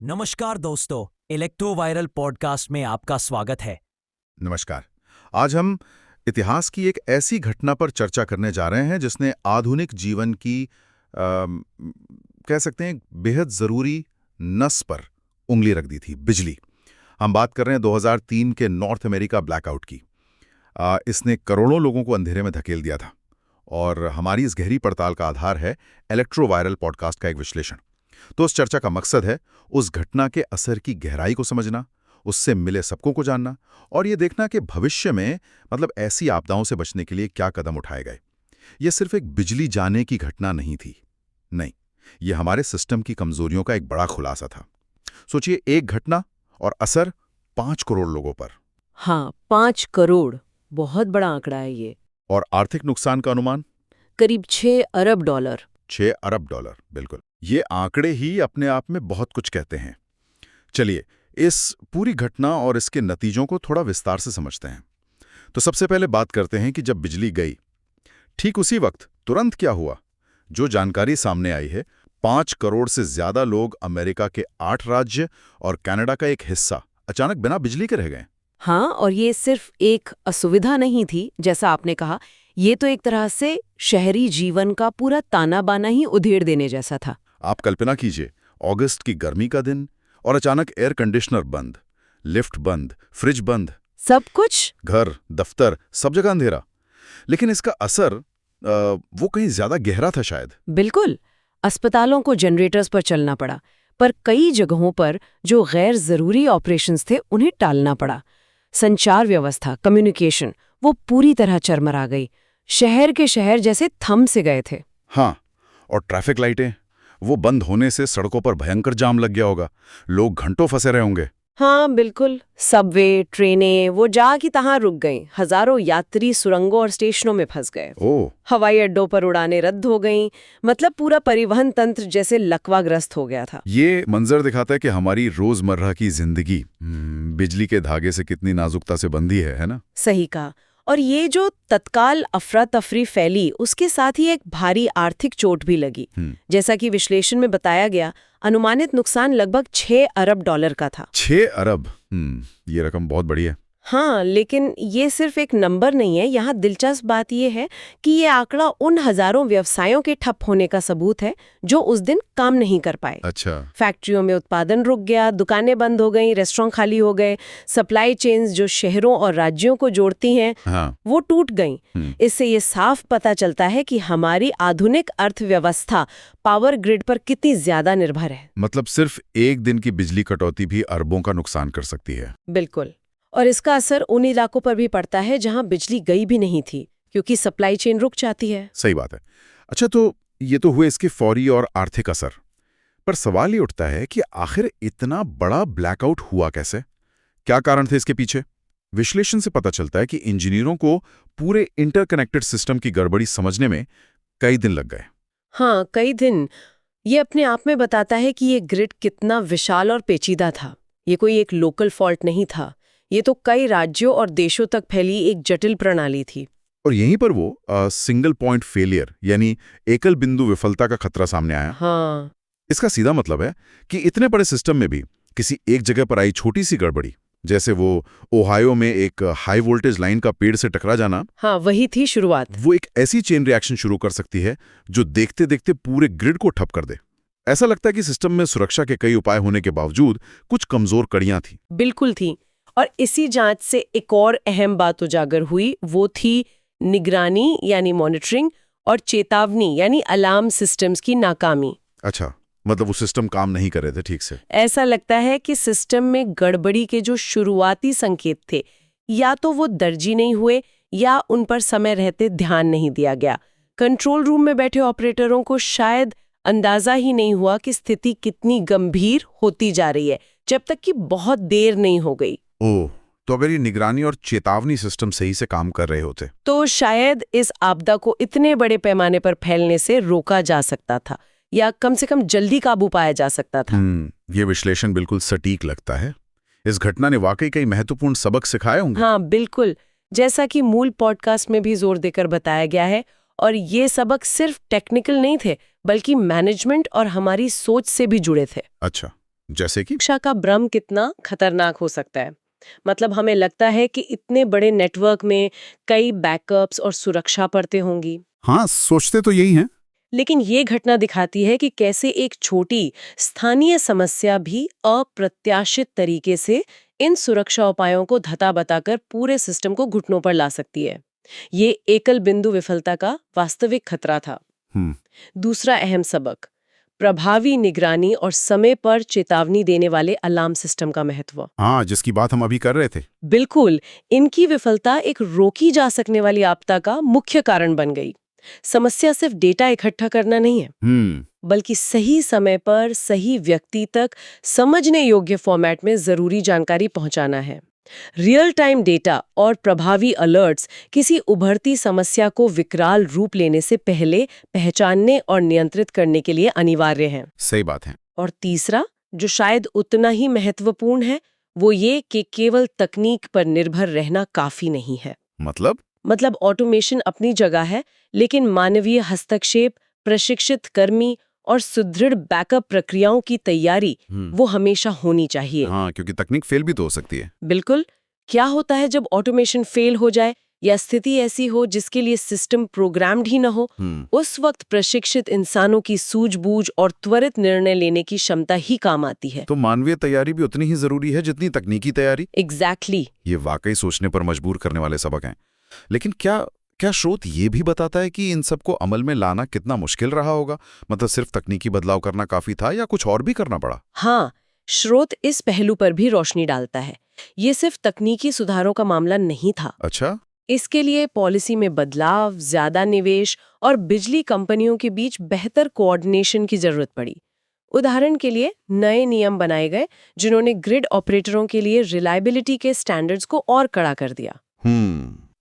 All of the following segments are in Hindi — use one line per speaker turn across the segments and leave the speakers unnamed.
नमस्कार दोस्तों, इलेक्ट्रो वायरल पॉडकास्ट में आपका स्वागत है।
नमस्कार। आज हम इतिहास की एक ऐसी घटना पर चर्चा करने जा रहे हैं जिसने आधुनिक जीवन की कह सकते हैं बेहद ज़रूरी नस पर उंगली रख दी थी, बिजली। हम बात कर रहे हैं 2003 के नॉर्थ अमेरिका ब्लैकआउट की। इसने करोड़ों लोगों को अंधेरे में धकेल दिया था और हमारी इस गहरी पड़ताल का आधार है इलेक्ट्रो वायरल पॉडकास्ट का एक विश्लेषण। तो उस चर्चा का मकसद है उस घटना के असर की गहराई को समझना, उससे मिले सबकों को जानना और ये देखना कि भविष्य में ऐसी आपदाओं से बचने के लिए क्या कदम उठाए गए। ये सिर्फ एक बिजली जाने की घटना नहीं थी। नहीं, ये हमारे सिस्टम की कमजोरियों का एक बड़ा खुलासा था। सोचिए, एक घटना और असर 5 करोड़ लोगों पर।
हाँ, 5 करोड़ बहुत बड़ा आंकड़ा है ये।
और आर्थिक नुकसान का अनुमान
करीब 6 अरब डॉलर।
6 अरब डॉलर, बिल्कुल। ये आंकड़े ही अपने आप में बहुत कुछ कहते हैं। चलिए, इस पूरी घटना और इसके नतीजों को थोड़ा विस्तार से समझते हैं। तो सबसे पहले बात करते हैं कि जब बिजली गई, ठीक उसी वक्त तुरंत क्या हुआ। जो जानकारी सामने आई है, 5 करोड़ से ज्यादा लोग अमेरिका के 8 राज्य और कनाडा का एक हिस्सा अचानक बिना बिजली के रह गए।
हाँ, और ये सिर्फ एक असुविधा नहीं थी, जैसा आपने कहा। ये तो एक तरह से शहरी जीवन का पूरा ताना बाना ही उधेड़ देने जैसा था।
आप कल्पना कीजिए, अगस्त की गर्मी का दिन और अचानक एयर कंडीशनर बंद, लिफ्ट बंद, फ्रिज बंद,
सब कुछ।
घर, दफ्तर, सब जगह अंधेरा। लेकिन इसका असर वो कहीं ज्यादा गहरा था शायद।
बिल्कुल। अस्पतालों को जनरेटर्स पर चलना पड़ा, पर कई जगहों पर जो गैर जरूरी ऑपरेशंस थे उन्हें टालना पड़ा। संचार व्यवस्था, कम्युनिकेशन, वो पूरी तरह चरमरा गई। शहर के शहर जैसे थम से गए थे।
हाँ, और ट्रैफिक लाइटें, वो बंद होने से सड़कों पर भयंकर जाम लग गया होगा। लोग घंटों फंसे रहे होंगे।
हाँ बिल्कुल। सबवे, ट्रेनें वो जहाँ की तहाँ रुक गईं। हजारों यात्री सुरंगों और स्टेशनों में फंस गए।
ओह,
हवाई अड्डों पर उड़ानें रद्द हो गईं। मतलब पूरा परिवहन तंत्र जैसे लकवाग्रस्त हो गया था।
ये मंजर दिखाता है कि हमारी रोजमर्रा की जिंदगी बिजली के धागे से कितनी नाजुकता से बंधी है ना?
सही कहा। और ये जो तत्काल अफरा तफरी फैली, उसके साथ ही एक भारी आर्थिक चोट भी लगी। जैसा कि विश्लेषण में बताया गया, अनुमानित नुकसान लगभग 6 अरब डॉलर का था।
6 अरब, ये रकम बहुत बड़ी है।
हाँ, लेकिन ये सिर्फ एक नंबर नहीं है। यहाँ दिलचस्प बात ये है कि ये आंकड़ा उन हजारों व्यवसायों के ठप होने का सबूत है जो उस दिन काम नहीं कर पाए।
अच्छा।
फैक्ट्रियों में उत्पादन रुक गया, दुकानें बंद हो गईं, रेस्टोरेंट खाली हो गए, सप्लाई चेन्स जो शहरों और राज्यों को जोड़ती हैं,
हाँ।
वो टूट गईं। इससे ये साफ पता चलता है कि हमारी आधुनिक अर्थव्यवस्था पावर ग्रिड पर कितनी ज्यादा निर्भर है।
मतलब सिर्फ एक दिन की बिजली कटौती भी अरबों का नुकसान कर सकती है।
बिल्कुल। और इसका असर उन इलाकों पर भी पड़ता है जहां बिजली गई भी नहीं थी, क्योंकि सप्लाई चेन रुक जाती है।
सही बात है। अच्छा, तो ये तो हुए इसके फौरी और आर्थिक असर, पर सवाल ये उठता है कि आखिर इतना बड़ा ब्लैकआउट हुआ कैसे? क्या कारण थे इसके पीछे? विश्लेषण से पता चलता है कि इंजीनियरों को पूरे इंटरकनेक्टेड सिस्टम की गड़बड़ी समझने में कई दिन लग गए।
हाँ, कई दिन। ये अपने आप में बताता है कि ये ग्रिड कितना विशाल और पेचीदा था। ये कोई एक लोकल फॉल्ट नहीं था। ये तो कई राज्यों और देशों तक फैली एक जटिल प्रणाली थी।
और यहीं पर वो सिंगल पॉइंट फेलियर यानी एकल बिंदु विफलता का खतरा सामने आया।
हाँ।
इसका सीधा मतलब है कि इतने बड़े सिस्टम में भी किसी एक जगह पर आई छोटी सी गड़बड़ी, जैसे वो ओहायो में एक हाई वोल्टेज लाइन का पेड़ से टकरा जाना,
हाँ, वही थी शुरुआत।
वो एक ऐसी चेन रिएक्शन शुरू कर सकती है जो देखते देखते पूरे ग्रिड को ठप कर दे। ऐसा लगता है कि सिस्टम में सुरक्षा के कई उपाय होने के बावजूद कुछ कमजोर कड़ियां थी।
बिल्कुल थी। और इसी जांच से एक और अहम बात उजागर हुई, वो थी निगरानी यानी मॉनिटरिंग और चेतावनी यानी अलार्म सिस्टम्स की नाकामी।
अच्छा, मतलब वो सिस्टम काम नहीं कर रहे थे ठीक से।
ऐसा लगता है कि सिस्टम में गड़बड़ी के जो शुरुआती संकेत थे, या तो वो दर्ज ही नहीं हुए या उन पर समय रहते ध्यान नहीं दिया गया। कंट्रोल रूम में बैठे ऑपरेटरों को शायद अंदाजा ही नहीं हुआ कि स्थिति कितनी गंभीर होती जा रही है, जब तक कि बहुत देर नहीं हो गई।
ओह, तो अगर ये निगरानी और चेतावनी सिस्टम सही से काम कर रहे होते
तो शायद इस आपदा को इतने बड़े पैमाने पर फैलने से रोका जा सकता था, या कम से कम जल्दी काबू पाया जा सकता था।
ये विश्लेषण बिल्कुल सटीक लगता है। इस घटना ने वाकई कई महत्वपूर्ण सबक सिखाए होंगे।
हाँ बिल्कुल, जैसा कि मूल पॉडकास्ट में भी जोर देकर बताया गया है। और ये सबक सिर्फ टेक्निकल नहीं थे, बल्कि मैनेजमेंट और हमारी सोच से भी जुड़े थे।
अच्छा, जैसे कि
सुरक्षा का भ्रम कितना खतरनाक हो सकता है। मतलब हमें लगता है कि इतने बड़े नेटवर्क में कई बैकअप्स और सुरक्षा परतें होंगी,
हाँ, सोचते तो यही हैं।
लेकिन ये घटना दिखाती है कि कैसे एक छोटी स्थानीय समस्या भी अप्रत्याशित तरीके से इन सुरक्षा उपायों को धता बताकर पूरे सिस्टम को घुटनों पर ला सकती है। ये एकल बिंदु विफलता का वास्तविक खतरा था। दूसरा अहम सबक, प्रभावी निगरानी और समय पर चेतावनी देने वाले अलार्म सिस्टम का महत्व।
हाँ, जिसकी बात हम अभी कर रहे थे।
बिल्कुल, इनकी विफलता एक रोकी जा सकने वाली आपदा का मुख्य कारण बन गई। समस्या सिर्फ डेटा इकट्ठा करना नहीं है, बल्कि सही समय पर सही व्यक्ति तक समझने योग्य फॉर्मेट में जरूरी जानकारी पहुंचाना है। रियल टाइम डेटा और प्रभावी अलर्ट्स किसी उभरती समस्या को विकराल रूप लेने से पहले पहचानने और नियंत्रित करने के लिए अनिवार्य हैं।
सही बात है।
और तीसरा, जो शायद उतना ही महत्वपूर्ण है, वो ये कि केवल तकनीक पर निर्भर रहना काफी नहीं है। मतलब ऑटोमेशन अपनी जगह है, लेकिन मानवीय हस्तक्षेप, प्रशिक्षित कर्मी और सुदृढ़ बैकअप प्रक्रियाओं की तैयारी वो हमेशा होनी चाहिए।
हाँ, क्योंकि तकनीक फेल भी तो हो सकती है।
बिल्कुल। क्या होता है जब ऑटोमेशन फेल हो जाए या स्थिति ऐसी हो जिसके लिए सिस्टम प्रोग्राम्ड ही न हो? उस वक्त प्रशिक्षित इंसानों की सूझबूझ और त्वरित निर्णय लेने की क्षमता ही काम आती है।
तो मानवीय तैयारी भी उतनी ही जरूरी है जितनी तकनीकी तैयारी।
एग्जैक्टली।
ये वाकई सोचने पर मजबूर करने वाले सबक हैं। लेकिन क्या स्रोत ये भी बताता है कि इन सबको अमल में लाना कितना मुश्किल रहा होगा? मतलब सिर्फ तकनीकी बदलाव करना काफी था या कुछ और भी करना पड़ा?
हाँ, स्रोत इस पहलू पर भी रोशनी डालता है। ये सिर्फ तकनीकी सुधारों का मामला नहीं था।
अच्छा।
इसके लिए पॉलिसी में बदलाव, ज्यादा निवेश और बिजली कंपनियों के बीच बेहतर कोऑर्डिनेशन की जरूरत पड़ी। उदाहरण के लिए नए नियम बनाए गए जिन्होंने ग्रिड ऑपरेटरों के लिए रिलायबिलिटी के स्टैंडर्ड्स को और कड़ा कर दिया।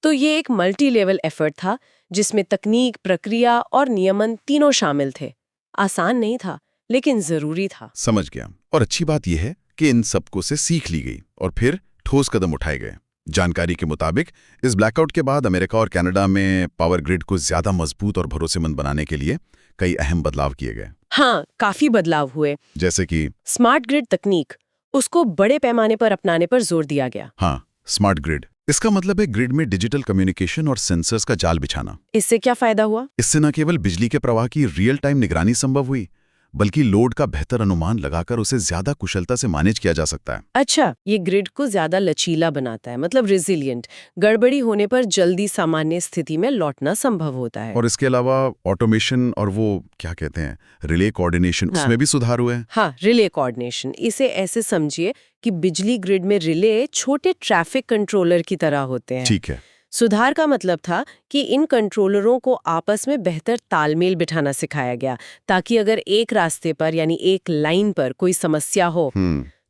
तो ये एक मल्टी लेवल एफर्ट था जिसमें तकनीक, प्रक्रिया और नियमन तीनों शामिल थे। आसान नहीं था, लेकिन जरूरी था।
समझ गया। और अच्छी बात यह है कि इन सबको से सीख ली गई और फिर ठोस कदम उठाए गए। जानकारी के मुताबिक इस ब्लैकआउट के बाद अमेरिका और कनाडा में पावर ग्रिड को ज्यादा मजबूत और भरोसेमंद बनाने के लिए कई अहम बदलाव किए गए।
हाँ, काफी बदलाव हुए।
जैसे कि
स्मार्ट ग्रिड तकनीक, उसको बड़े पैमाने पर अपनाने पर जोर दिया गया।
हाँ, स्मार्ट ग्रिड। इसका मतलब है ग्रिड में डिजिटल कम्युनिकेशन और सेंसर्स का जाल बिछाना।
इससे क्या फायदा हुआ?
इससे न केवल बिजली के प्रवाह की रियल टाइम निगरानी संभव हुई, बल्कि लोड का बेहतर अनुमान लगाकर उसे ज्यादा कुशलता से मैनेज किया जा सकता है।
अच्छा, ये ग्रिड को ज्यादा लचीला बनाता है, मतलब रिजिलियंट। गड़बड़ी होने पर जल्दी सामान्य स्थिति में लौटना संभव होता है।
और इसके अलावा ऑटोमेशन और वो क्या कहते हैं, रिले कोऑर्डिनेशन, उसमें भी सुधार हुए हैं।
हाँ, रिले कोऑर्डिनेशन। इसे ऐसे समझिए कि बिजली ग्रिड में रिले छोटे ट्रैफिक कंट्रोलर की तरह होते हैं।
ठीक है।
सुधार का मतलब था कि इन कंट्रोलरों को आपस में बेहतर तालमेल बिठाना सिखाया गया, ताकि अगर एक रास्ते पर यानी एक लाइन पर कोई समस्या हो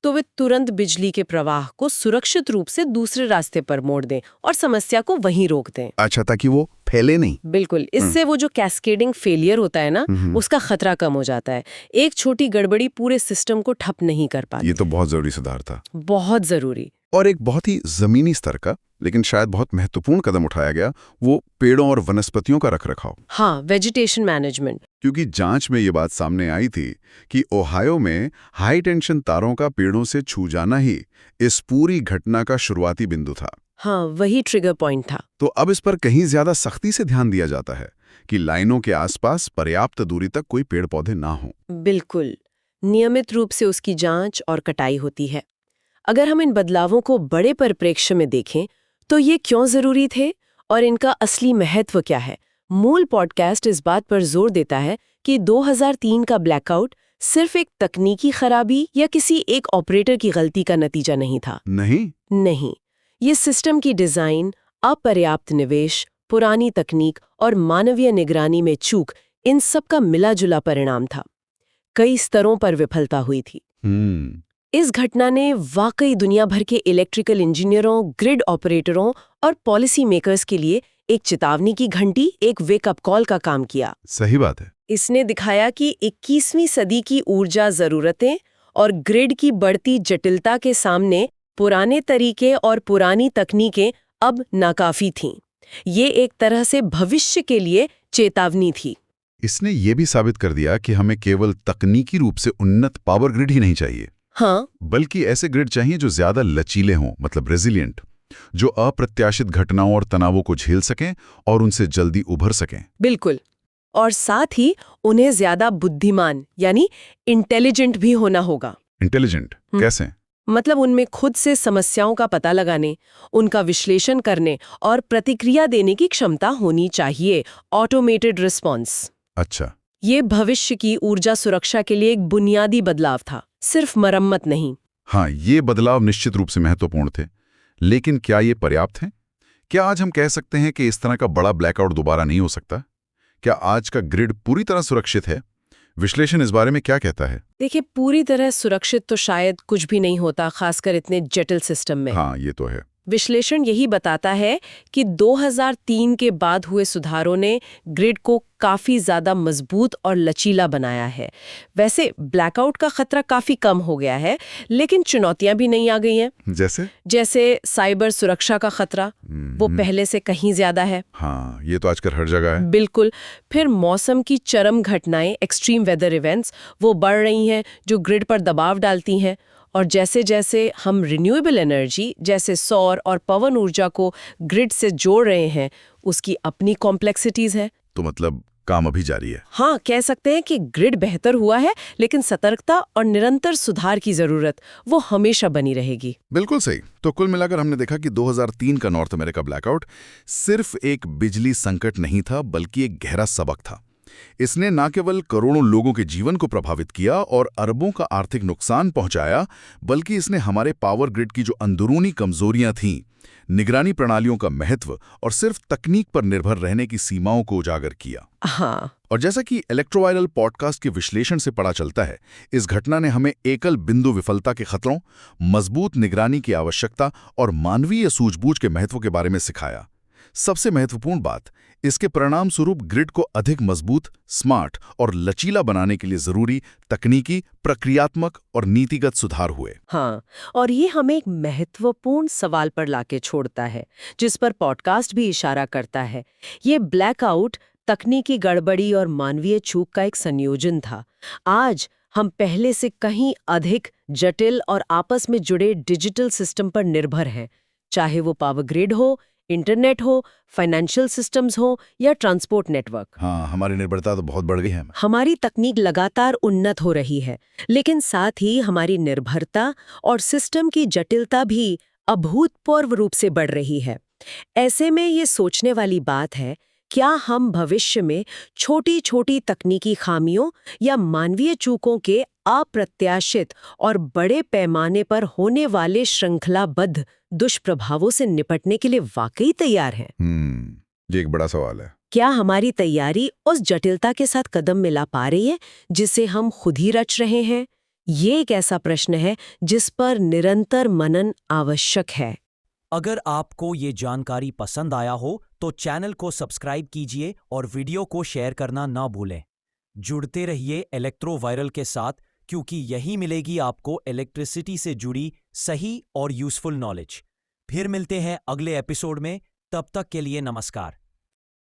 तो वे तुरंत बिजली के प्रवाह को सुरक्षित रूप से दूसरे रास्ते पर मोड़ दें और समस्या को वहीं रोक दें।
अच्छा, ताकि वो फैले नहीं।
बिल्कुल। इससे वो जो कैस्केडिंग फेलियर होता है ना, उसका खतरा कम हो जाता है। एक छोटी गड़बड़ी पूरे सिस्टम को ठप नहीं कर पाती।
ये तो बहुत जरूरी सुधार था।
बहुत जरूरी।
और एक बहुत ही जमीनी स्तर का लेकिन शायद बहुत महत्वपूर्ण कदम उठाया गया, वो पेड़ों और वनस्पतियों का रखरखाव।
हाँ, वेजिटेशन मैनेजमेंट।
क्योंकि जांच में ये बात सामने आई थी कि ओहायो में हाई टेंशन तारों का पेड़ों से छू जाना ही इस पूरी घटना का शुरुआती बिंदु था।
हाँ, वही ट्रिगर पॉइंट था।
तो अब इस पर कहीं ज्यादा सख्ती से ध्यान दिया जाता है कि लाइनों के आसपास पर्याप्त दूरी तक कोई पेड़ पौधे ना हों।
बिल्कुल। नियमित रूप से उसकी जांच और कटाई होती है। अगर हम इन बदलावों को बड़े परिप्रेक्ष्य में देखें तो ये क्यों जरूरी थे और इनका असली महत्व क्या है? मूल पॉडकास्ट इस बात पर जोर देता है कि 2003 का ब्लैकआउट सिर्फ एक तकनीकी खराबी या किसी एक ऑपरेटर की गलती का नतीजा नहीं था। नहीं, ये सिस्टम की डिजाइन, अपर्याप्त निवेश, पुरानी तकनीक और मानवीय निगरानी में चूक, इन सब का मिला-जुला परिणाम था। कई स्तरों पर विफलता हुई थी। इस घटना ने वाकई दुनिया भर के इलेक्ट्रिकल इंजीनियरों, ग्रिड ऑपरेटरों और पॉलिसी मेकर्स के लिए एक चेतावनी की घंटी, एक वेकअप कॉल का काम किया।
सही बात है।
इसने दिखाया कि 21वीं सदी की ऊर्जा जरूरतें और ग्रिड की बढ़ती जटिलता के सामने पुराने तरीके और पुरानी तकनीकें अब नाकाफी थीं। ये एक तरह से भविष्य के लिए चेतावनी थी।
इसने ये भी साबित कर दिया कि हमें केवल तकनीकी रूप से उन्नत पावर ग्रिड ही नहीं चाहिए।
हाँ,
बल्कि ऐसे ग्रिड चाहिए जो ज्यादा लचीले हों, मतलब रेजिलिएंट, जो अप्रत्याशित घटनाओं और तनावों को झेल सकें और उनसे जल्दी उभर सकें।
बिल्कुल। और साथ ही उन्हें ज्यादा बुद्धिमान यानी इंटेलिजेंट भी होना होगा।
इंटेलिजेंट कैसे?
मतलब उनमें खुद से समस्याओं का पता लगाने, उनका विश्लेषण करने और प्रतिक्रिया देने की क्षमता होनी चाहिए। Automated response.
अच्छा।
ये भविष्य की ऊर्जा सुरक्षा के लिए एक बुनियादी बदलाव था, सिर्फ मरम्मत नहीं।
हाँ, ये बदलाव निश्चित रूप से महत्वपूर्ण थे, लेकिन क्या ये पर्याप्त हैं? क्या आज हम कह सकते हैं कि इस तरह का बड़ा ब्लैकआउट दोबारा नहीं हो सकता? क्या आज का ग्रिड पूरी तरह सुरक्षित है? विश्लेषण इस बारे में क्या कहता है?
देखिए, पूरी तरह सुरक्षित तो शायद कुछ भी नहीं होता, खासकर इतने जटिल सिस्टम में।
हाँ, ये तो है।
विश्लेषण यही बताता है कि 2003 के बाद हुए सुधारों ने ग्रिड को काफी ज्यादा मजबूत और लचीला बनाया है। वैसे ब्लैकआउट का खतरा काफी कम हो गया है, लेकिन चुनौतियां भी नहीं आ गई हैं। जैसे साइबर सुरक्षा का खतरा, वो पहले से कहीं ज्यादा है।
हाँ, ये तो आजकल हर जगह है।
बिल्कुल। फिर मौसम की चरम घटनाएं, एक्सट्रीम वेदर इवेंट्स, वो बढ़ रही हैं, जो ग्रिड पर दबाव डालती हैं। और जैसे जैसे हम रिन्यूएबल एनर्जी जैसे सौर और पवन ऊर्जा को ग्रिड से जोड़ रहे हैं, उसकी अपनी कॉम्प्लेक्सिटीज है।
तो मतलब काम अभी जारी है।
हाँ, कह सकते हैं कि ग्रिड बेहतर हुआ है, लेकिन सतर्कता और निरंतर सुधार की जरूरत वो हमेशा बनी रहेगी।
बिल्कुल सही। तो कुल मिलाकर हमने देखा कि 2003 का नॉर्थ अमेरिका ब्लैकआउट सिर्फ एक बिजली संकट नहीं था, बल्कि एक गहरा सबक था। इसने न केवल करोड़ों लोगों के जीवन को प्रभावित किया और अरबों का आर्थिक नुकसान पहुंचाया, बल्कि इसने हमारे पावर ग्रिड की जो अंदरूनी कमजोरियां थीं, निगरानी प्रणालियों का महत्व और सिर्फ तकनीक पर निर्भर रहने की सीमाओं को उजागर किया।
हाँ।
और जैसा कि इलेक्ट्रोवायरल पॉडकास्ट के विश्लेषण से पता चलता है, इस घटना ने हमें एकल बिंदु विफलता के खतरों, मजबूत निगरानी की आवश्यकता और मानवीय सूझबूझ के महत्व के बारे में सिखाया। सबसे महत्वपूर्ण बात, इसके परिणाम स्वरूप ग्रिड को अधिक मजबूत, स्मार्ट और लचीला बनाने के लिए जरूरी तकनीकी, प्रक्रियात्मक और नीतिगत सुधार हुए।
हाँ, और ये हमें एक महत्वपूर्ण सवाल पर लाके छोड़ता है, जिस पर पॉडकास्ट भी इशारा करता है। ये ब्लैकआउट तकनीकी गड़बड़ी और मानवीय चूक का एक संयोजन था। आज हम पहले से कहीं अधिक जटिल और आपस में जुड़े डिजिटल सिस्टम पर निर्भर हैं, चाहे वो पावर ग्रिड हो, इंटरनेट हो, फाइनेंशियल सिस्टम्स हो या ट्रांसपोर्ट नेटवर्क।
हाँ, हमारी निर्भरता तो बहुत बढ़ गई है।
हमारी तकनीक लगातार उन्नत हो रही है, लेकिन साथ ही हमारी निर्भरता और सिस्टम की जटिलता भी अभूतपूर्व रूप से बढ़ रही है। ऐसे में ये सोचने वाली बात है, क्या हम भविष्य में छोटी छोटी तकनीकी खामियों या मानवीय चूकों के अप्रत्याशित और बड़े पैमाने पर होने वाले श्रृंखलाबद्ध दुष्प्रभावों से निपटने के लिए वाकई तैयार हैं?
ये एक बड़ा सवाल है।
क्या हमारी तैयारी उस जटिलता के साथ कदम मिला पा रही है जिसे हम खुद ही रच रहे हैं? ये एक ऐसा प्रश्न है जिस पर निरंतर मनन आवश्यक है।
अगर आपको ये जानकारी पसंद आया हो तो चैनल को सब्सक्राइब कीजिए और वीडियो को शेयर करना ना भूलें। जुड़ते रहिए इलेक्ट्रोवायरल के साथ, क्योंकि यही मिलेगी आपको इलेक्ट्रिसिटी से जुड़ी सही और यूजफुल नॉलेज। फिर मिलते हैं अगले एपिसोड में, तब तक के लिए नमस्कार।